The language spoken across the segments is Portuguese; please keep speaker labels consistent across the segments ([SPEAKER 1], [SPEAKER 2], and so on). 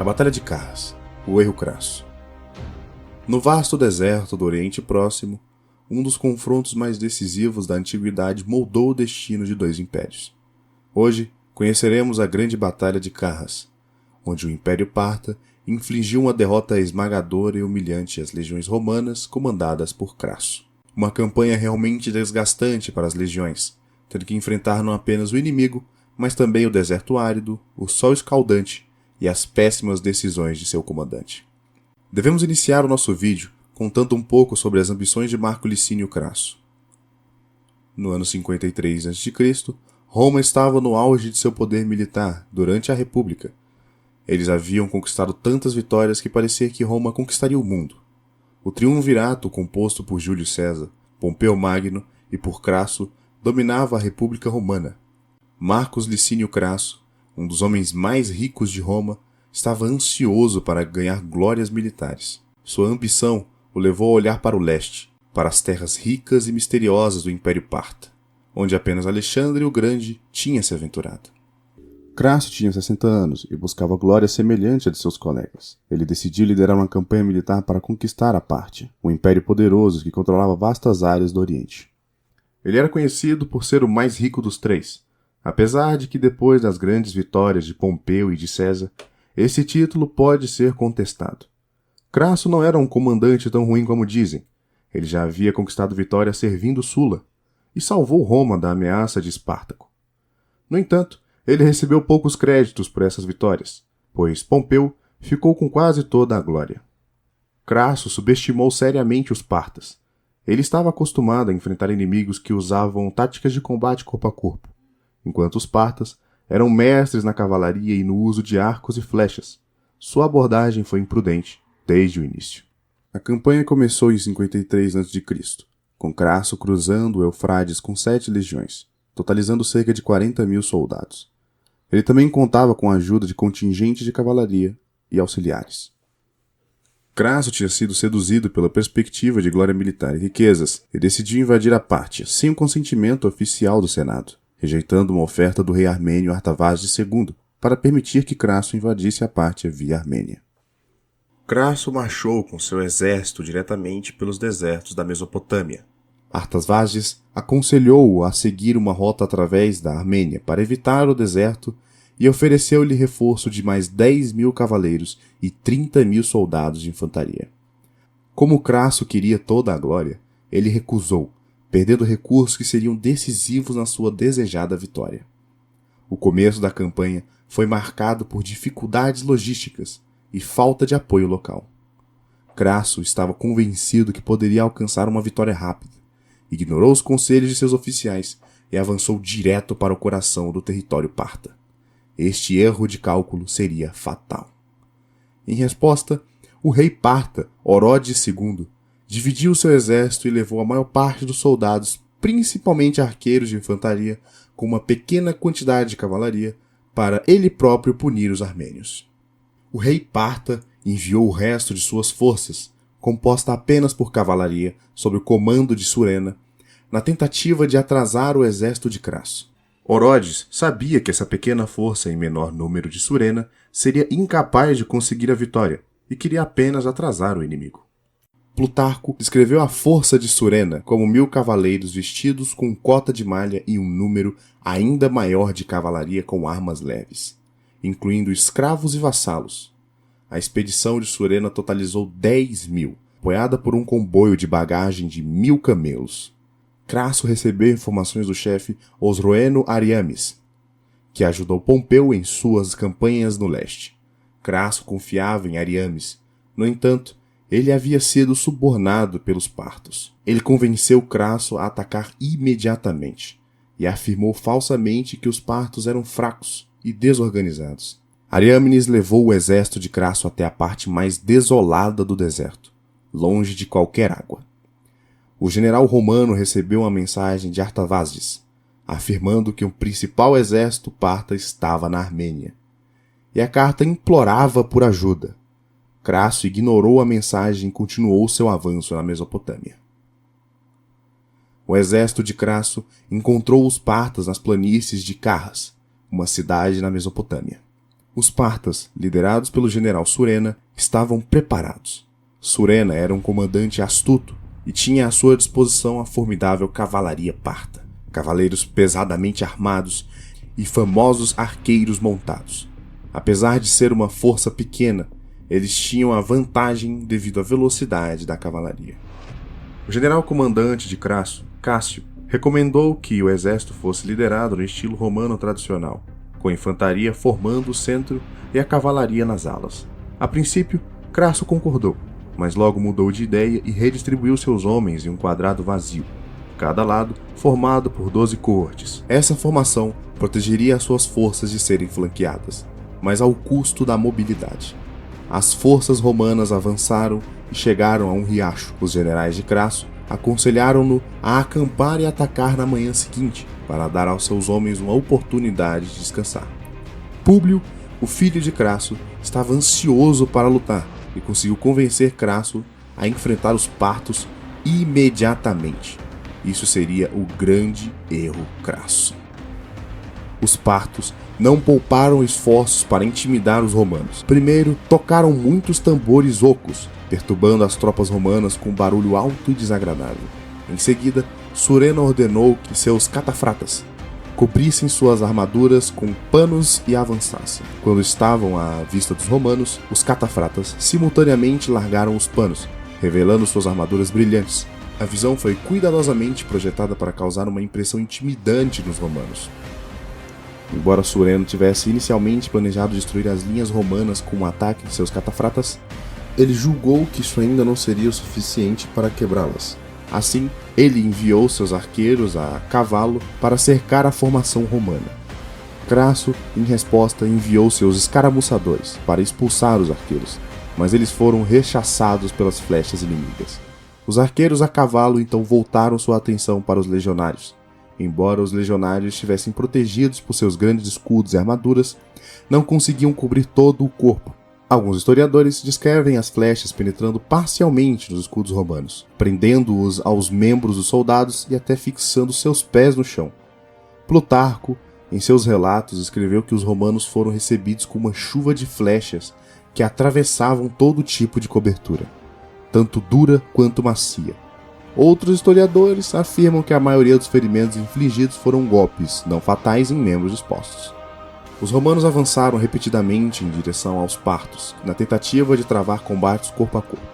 [SPEAKER 1] A Batalha de Carras, o erro crasso. No vasto deserto do Oriente Próximo, um dos confrontos mais decisivos da antiguidade moldou o destino de dois impérios. Hoje, conheceremos a Grande Batalha de Carras, onde o Império Parta infligiu uma derrota esmagadora e humilhante às legiões romanas comandadas por Crasso. Uma campanha realmente desgastante para as legiões, tendo que enfrentar não apenas o inimigo, mas também o deserto árido, o sol escaldante e as péssimas decisões de seu comandante. Devemos iniciar o nosso vídeo contando um pouco sobre as ambições de Marco Licínio Crasso. No ano 53 a.C., Roma estava no auge de seu poder militar durante a República. Eles haviam conquistado tantas vitórias que parecia que Roma conquistaria o mundo. O triunvirato composto por Júlio César, Pompeu Magno e por Crasso dominava a República Romana. Marcus Licínio Crasso, um dos homens mais ricos de Roma, estava ansioso para ganhar glórias militares. Sua ambição o levou a olhar para o leste, para as terras ricas e misteriosas do Império Parta, onde apenas Alexandre o Grande tinha se aventurado. Crasso tinha 60 anos e buscava glória semelhante à de seus colegas. Ele decidiu liderar uma campanha militar para conquistar a Pártia, um império poderoso que controlava vastas áreas do Oriente. Ele era conhecido por ser o mais rico dos três, apesar de que depois das grandes vitórias de Pompeu e de César, esse título pode ser contestado. Crasso não era um comandante tão ruim como dizem. Ele já havia conquistado vitórias servindo Sula e salvou Roma da ameaça de Espartaco. No entanto, ele recebeu poucos créditos por essas vitórias, pois Pompeu ficou com quase toda a glória. Crasso subestimou seriamente os partas. Ele estava acostumado a enfrentar inimigos que usavam táticas de combate corpo a corpo, enquanto os partas eram mestres na cavalaria e no uso de arcos e flechas. Sua abordagem foi imprudente desde o início. A campanha começou em 53 a.C., com Crasso cruzando o Eufrates com 7 legiões, totalizando cerca de 40.000 soldados. Ele também contava com a ajuda de contingentes de cavalaria e auxiliares. Crasso tinha sido seduzido pela perspectiva de glória militar e riquezas e decidiu invadir a Pártia sem o consentimento oficial do Senado, rejeitando uma oferta do rei armênio Artavazes II para permitir que Crasso invadisse a Pártia via Armênia. Crasso marchou com seu exército diretamente pelos desertos da Mesopotâmia. Artavazes aconselhou-o a seguir uma rota através da Armênia para evitar o deserto e ofereceu-lhe reforço de mais 10.000 cavaleiros e 30.000 soldados de infantaria. Como Crasso queria toda a glória, ele recusou, perdendo recursos que seriam decisivos na sua desejada vitória. O começo da campanha foi marcado por dificuldades logísticas e falta de apoio local. Crasso estava convencido que poderia alcançar uma vitória rápida, ignorou os conselhos de seus oficiais e avançou direto para o coração do território parta. Este erro de cálculo seria fatal. Em resposta, o rei parta, Orodes II, dividiu seu exército e levou a maior parte dos soldados, principalmente arqueiros de infantaria, com uma pequena quantidade de cavalaria, para ele próprio punir os armênios. O rei parta enviou o resto de suas forças, composta apenas por cavalaria, sob o comando de Surena, na tentativa de atrasar o exército de Crasso. Orodes sabia que essa pequena força em menor número de Surena seria incapaz de conseguir a vitória e queria apenas atrasar o inimigo. Plutarco descreveu a força de Surena como 1.000 cavaleiros vestidos com cota de malha e um número ainda maior de cavalaria com armas leves, incluindo escravos e vassalos. A expedição de Surena totalizou 10.000, apoiada por um comboio de bagagem de 1.000 camelos. Crasso recebeu informações do chefe Osroeno Ariamis, que ajudou Pompeu em suas campanhas no leste. Crasso confiava em Ariamis. No entanto, ele havia sido subornado pelos partos. Ele convenceu Crasso a atacar imediatamente e afirmou falsamente que os partos eram fracos e desorganizados. Ariâmenes levou o exército de Crasso até a parte mais desolada do deserto, longe de qualquer água. O general romano recebeu uma mensagem de Artavazes, afirmando que o principal exército parta estava na Armênia, e a carta implorava por ajuda. Crasso ignorou a mensagem e continuou seu avanço na Mesopotâmia. O exército de Crasso encontrou os partas nas planícies de Carras, uma cidade na Mesopotâmia. Os partas, liderados pelo general Surena, estavam preparados. Surena era um comandante astuto e tinha à sua disposição a formidável cavalaria parta, cavaleiros pesadamente armados e famosos arqueiros montados. Apesar de ser uma força pequena, eles tinham a vantagem devido à velocidade da cavalaria. O general comandante de Crasso, Cássio, recomendou que o exército fosse liderado no estilo romano tradicional, com a infantaria formando o centro e a cavalaria nas alas. A princípio, Crasso concordou, mas logo mudou de ideia e redistribuiu seus homens em um quadrado vazio, cada lado formado por 12 coortes. Essa formação protegeria as suas forças de serem flanqueadas, mas ao custo da mobilidade. As forças romanas avançaram e chegaram a um riacho. Os generais de Crasso aconselharam-no a acampar e atacar na manhã seguinte, para dar aos seus homens uma oportunidade de descansar. Públio, o filho de Crasso, estava ansioso para lutar e conseguiu convencer Crasso a enfrentar os partos imediatamente. Isso seria o grande erro Crasso. Os partos não pouparam esforços para intimidar os romanos. Primeiro, tocaram muitos tambores ocos, perturbando as tropas romanas com um barulho alto e desagradável. Em seguida, Surena ordenou que seus catafratas cobrissem suas armaduras com panos e avançassem. Quando estavam à vista dos romanos, os catafratas simultaneamente largaram os panos, revelando suas armaduras brilhantes. A visão foi cuidadosamente projetada para causar uma impressão intimidante nos romanos. Embora Surena tivesse inicialmente planejado destruir as linhas romanas com um ataque de seus catafratas, ele julgou que isso ainda não seria o suficiente para quebrá-las. Assim, ele enviou seus arqueiros a cavalo para cercar a formação romana. Crasso, em resposta, enviou seus escaramuçadores para expulsar os arqueiros, mas eles foram rechaçados pelas flechas inimigas. Os arqueiros a cavalo então voltaram sua atenção para os legionários. Embora os legionários estivessem protegidos por seus grandes escudos e armaduras, não conseguiam cobrir todo o corpo. Alguns historiadores descrevem as flechas penetrando parcialmente nos escudos romanos, prendendo-os aos membros dos soldados e até fixando seus pés no chão. Plutarco, em seus relatos, escreveu que os romanos foram recebidos com uma chuva de flechas que atravessavam todo tipo de cobertura, tanto dura quanto macia. Outros historiadores afirmam que a maioria dos ferimentos infligidos foram golpes não fatais em membros expostos. Os romanos avançaram repetidamente em direção aos partos, na tentativa de travar combates corpo a corpo.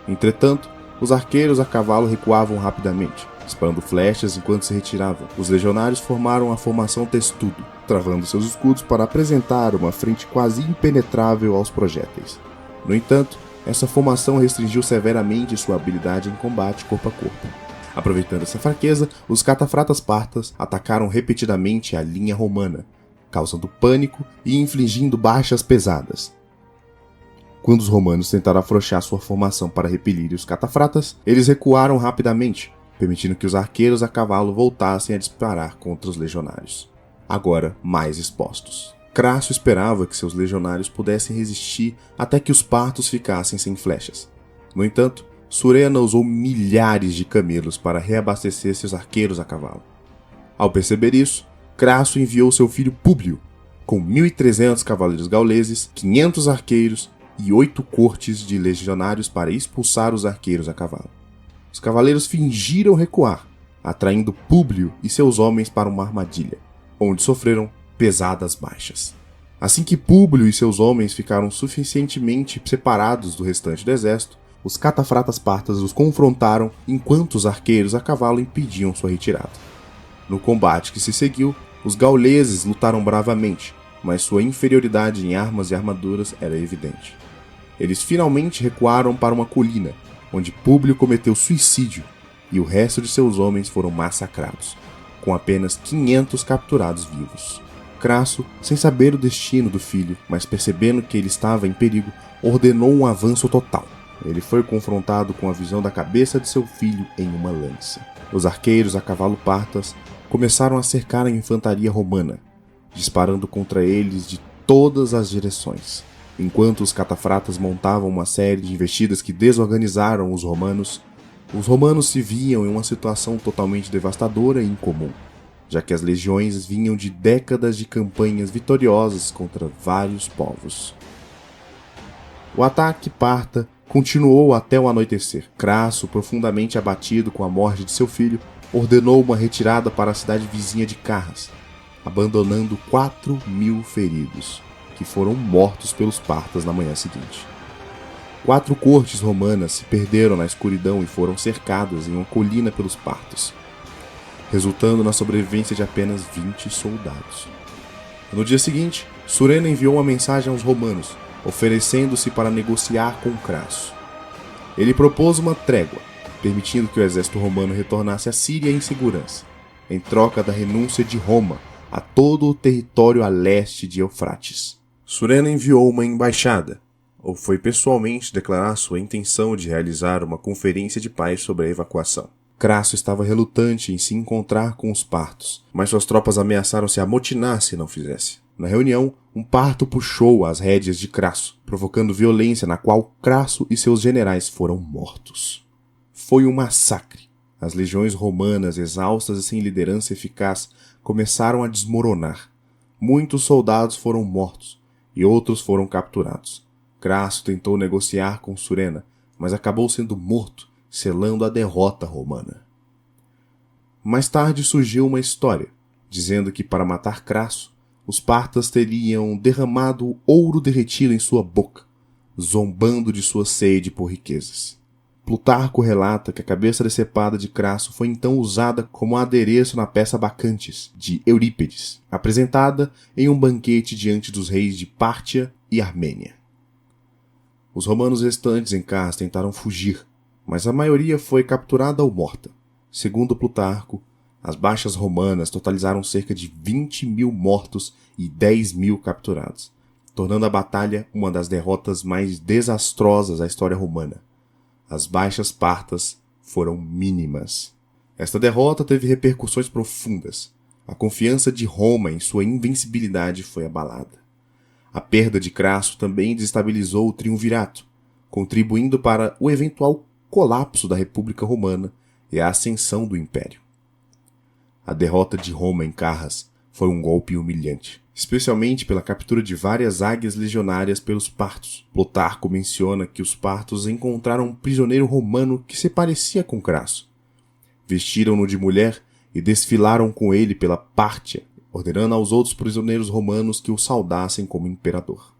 [SPEAKER 1] Entretanto, os arqueiros a cavalo recuavam rapidamente, disparando flechas enquanto se retiravam. Os legionários formaram a formação testudo, travando seus escudos para apresentar uma frente quase impenetrável aos projéteis. No entanto, essa formação restringiu severamente sua habilidade em combate corpo a corpo. Aproveitando essa fraqueza, os catafratas partas atacaram repetidamente a linha romana, causando pânico e infligindo baixas pesadas. Quando os romanos tentaram afrouxar sua formação para repelir os catafratas, eles recuaram rapidamente, permitindo que os arqueiros a cavalo voltassem a disparar contra os legionários, agora mais expostos. Crasso esperava que seus legionários pudessem resistir até que os partos ficassem sem flechas. No entanto, Surena usou milhares de camelos para reabastecer seus arqueiros a cavalo. Ao perceber isso, Crasso enviou seu filho Públio, com 1.300 cavaleiros gauleses, 500 arqueiros e 8 cortes de legionários para expulsar os arqueiros a cavalo. Os cavaleiros fingiram recuar, atraindo Públio e seus homens para uma armadilha, onde sofreram pesadas baixas. Assim que Públio e seus homens ficaram suficientemente separados do restante do exército, os catafratas partas os confrontaram enquanto os arqueiros a cavalo impediam sua retirada. No combate que se seguiu, os gauleses lutaram bravamente, mas sua inferioridade em armas e armaduras era evidente. Eles finalmente recuaram para uma colina, onde Públio cometeu suicídio e o resto de seus homens foram massacrados, com apenas 500 capturados vivos. Crasso, sem saber o destino do filho, mas percebendo que ele estava em perigo, ordenou um avanço total. Ele foi confrontado com a visão da cabeça de seu filho em uma lança. Os arqueiros a cavalo partas começaram a cercar a infantaria romana, disparando contra eles de todas as direções. Enquanto os catafratas montavam uma série de investidas que desorganizaram os romanos se viam em uma situação totalmente devastadora e incomum. já que as legiões vinham de décadas de campanhas vitoriosas contra vários povos. O ataque parta continuou até o anoitecer. Crasso, profundamente abatido com a morte de seu filho, ordenou uma retirada para a cidade vizinha de Carras, abandonando 4.000 feridos, que foram mortos pelos partas na manhã seguinte. 4 cortes romanas se perderam na escuridão e foram cercadas em uma colina pelos partos, resultando na sobrevivência de apenas 20 soldados. No dia seguinte, Surena enviou uma mensagem aos romanos, oferecendo-se para negociar com Crasso. Ele propôs uma trégua, permitindo que o exército romano retornasse à Síria em segurança, em troca da renúncia de Roma a todo o território a leste de Eufrates. Surena enviou uma embaixada, ou foi pessoalmente declarar sua intenção de realizar uma conferência de paz sobre a evacuação. Crasso estava relutante em se encontrar com os partos, mas suas tropas ameaçaram se amotinar se não fizesse. Na reunião, um parto puxou as rédeas de Crasso, provocando violência na qual Crasso e seus generais foram mortos. Foi um massacre. As legiões romanas, exaustas e sem liderança eficaz, começaram a desmoronar. Muitos soldados foram mortos e outros foram capturados. Crasso tentou negociar com Surena, mas acabou sendo morto, selando a derrota romana. Mais tarde surgiu uma história, dizendo que para matar Crasso, os partas teriam derramado ouro derretido em sua boca, zombando de sua sede por riquezas. Plutarco relata que a cabeça decepada de Crasso foi então usada como adereço na peça Bacantes, de Eurípides, apresentada em um banquete diante dos reis de Pártia e Armênia. Os romanos restantes em Carras tentaram fugir, mas a maioria foi capturada ou morta. Segundo Plutarco, as baixas romanas totalizaram cerca de 20.000 mortos e 10.000 capturados, tornando a batalha uma das derrotas mais desastrosas da história romana. As baixas partas foram mínimas. Esta derrota teve repercussões profundas. A confiança de Roma em sua invencibilidade foi abalada. A perda de Crasso também desestabilizou o triunvirato, contribuindo para o eventual colapso da República Romana e a ascensão do Império. A derrota de Roma em Carras foi um golpe humilhante, especialmente pela captura de várias águias legionárias pelos partos. Plutarco menciona que os partos encontraram um prisioneiro romano que se parecia com Crasso. Vestiram-no de mulher e desfilaram com ele pela Pártia, ordenando aos outros prisioneiros romanos que o saudassem como imperador,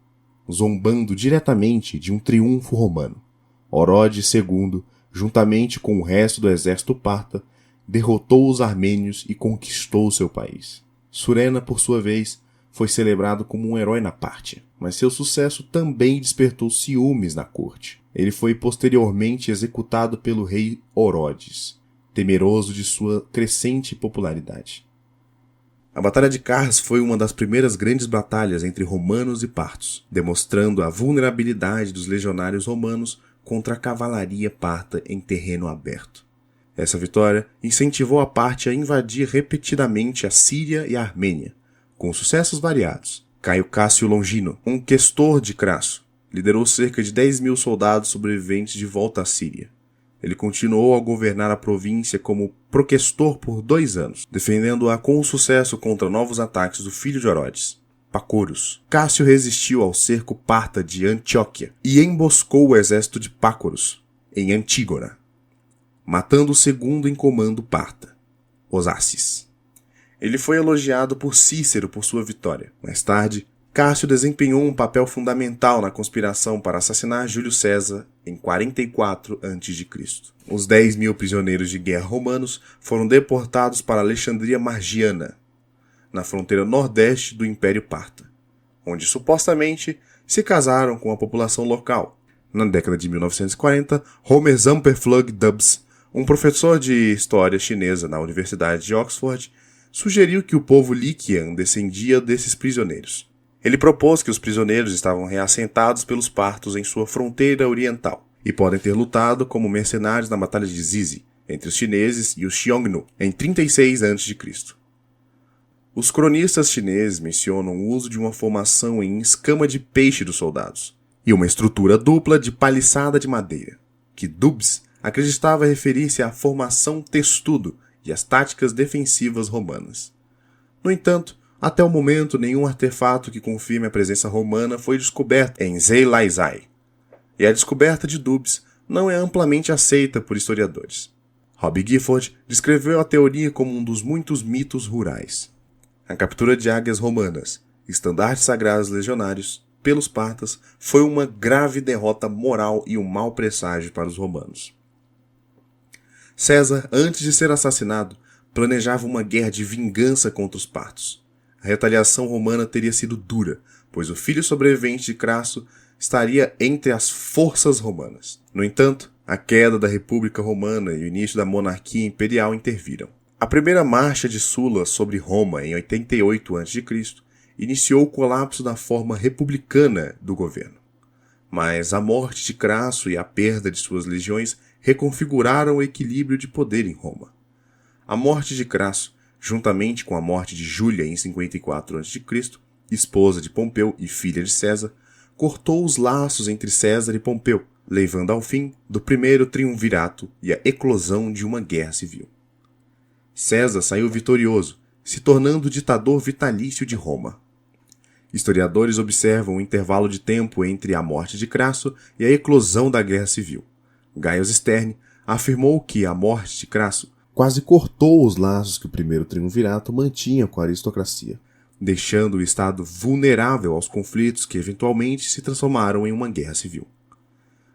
[SPEAKER 1] zombando diretamente de um triunfo romano. Orodes II, juntamente com o resto do exército parta, derrotou os armênios e conquistou seu país. Surena, por sua vez, foi celebrado como um herói na Pártia, mas seu sucesso também despertou ciúmes na corte. Ele foi posteriormente executado pelo rei Orodes, temeroso de sua crescente popularidade. A Batalha de Carras foi uma das primeiras grandes batalhas entre romanos e partos, demonstrando a vulnerabilidade dos legionários romanos contra a cavalaria parta em terreno aberto. Essa vitória incentivou a Pártia a invadir repetidamente a Síria e a Armênia, com sucessos variados. Caio Cássio Longino, um questor de Crasso, liderou cerca de 10.000 soldados sobreviventes de volta à Síria. Ele continuou a governar a província como proquestor por 2 anos, defendendo-a com sucesso contra novos ataques do filho de Orodes, Pacorus. Cássio resistiu ao cerco parta de Antioquia e emboscou o exército de Pacorus em Antígona, matando o segundo em comando parta, Osaces. Ele foi elogiado por Cícero por sua vitória. Mais tarde, Cássio desempenhou um papel fundamental na conspiração para assassinar Júlio César em 44 a.C. Os 10.000 prisioneiros de guerra romanos foram deportados para Alexandria Margiana, na fronteira nordeste do Império Parta, onde supostamente se casaram com a população local. Na década de 1940, Homer Zamperplug Dubs, um professor de história chinesa na Universidade de Oxford, sugeriu que o povo Lycian descendia desses prisioneiros. Ele propôs que os prisioneiros estavam reassentados pelos partos em sua fronteira oriental e podem ter lutado como mercenários na Batalha de Zizi, entre os chineses e os Xiongnu, em 36 a.C. Os cronistas chineses mencionam o uso de uma formação em escama de peixe dos soldados e uma estrutura dupla de paliçada de madeira, que Dubs acreditava referir-se à formação testudo e às táticas defensivas romanas. No entanto, até o momento, nenhum artefato que confirme a presença romana foi descoberto em Zhelaizai, e a descoberta de Dubs não é amplamente aceita por historiadores. Rob Gifford descreveu a teoria como um dos muitos mitos rurais. A captura de águias romanas, estandartes sagrados legionários, pelos partas, foi uma grave derrota moral e um mau presságio para os romanos. César, antes de ser assassinado, planejava uma guerra de vingança contra os partos. A retaliação romana teria sido dura, pois o filho sobrevivente de Crasso estaria entre as forças romanas. No entanto, a queda da República Romana e o início da monarquia imperial interviram. A primeira marcha de Sulla sobre Roma em 88 a.C. iniciou o colapso da forma republicana do governo. Mas a morte de Crasso e a perda de suas legiões reconfiguraram o equilíbrio de poder em Roma. A morte de Crasso, juntamente com a morte de Júlia em 54 a.C., esposa de Pompeu e filha de César, cortou os laços entre César e Pompeu, levando ao fim do primeiro triunvirato e a eclosão de uma guerra civil. César saiu vitorioso, se tornando ditador vitalício de Roma. Historiadores observam o intervalo de tempo entre a morte de Crasso e a eclosão da guerra civil. Gaius Sterne afirmou que a morte de Crasso quase cortou os laços que o primeiro triunvirato mantinha com a aristocracia, deixando o Estado vulnerável aos conflitos que eventualmente se transformaram em uma guerra civil.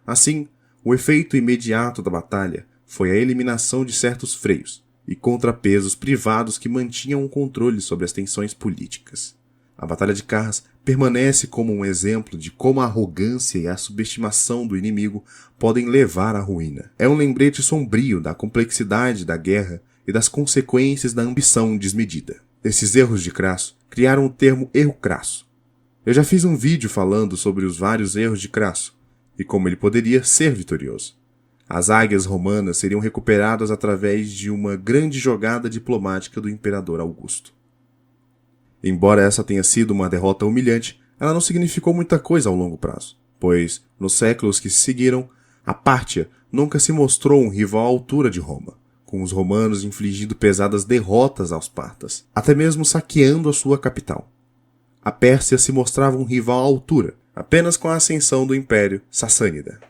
[SPEAKER 1] Assim, o efeito imediato da batalha foi a eliminação de certos freios e contrapesos privados que mantinham o controle sobre as tensões políticas. A Batalha de Carras permanece como um exemplo de como a arrogância e a subestimação do inimigo podem levar à ruína. É um lembrete sombrio da complexidade da guerra e das consequências da ambição desmedida. Esses erros de Crasso criaram o termo erro crasso. Eu já fiz um vídeo falando sobre os vários erros de Crasso e como ele poderia ser vitorioso. As águias romanas seriam recuperadas através de uma grande jogada diplomática do imperador Augusto. Embora essa tenha sido uma derrota humilhante, ela não significou muita coisa ao longo prazo, pois, nos séculos que se seguiram, a Pártia nunca se mostrou um rival à altura de Roma, com os romanos infligindo pesadas derrotas aos partas, até mesmo saqueando a sua capital. A Pérsia se mostrava um rival à altura, apenas com a ascensão do Império Sassânida.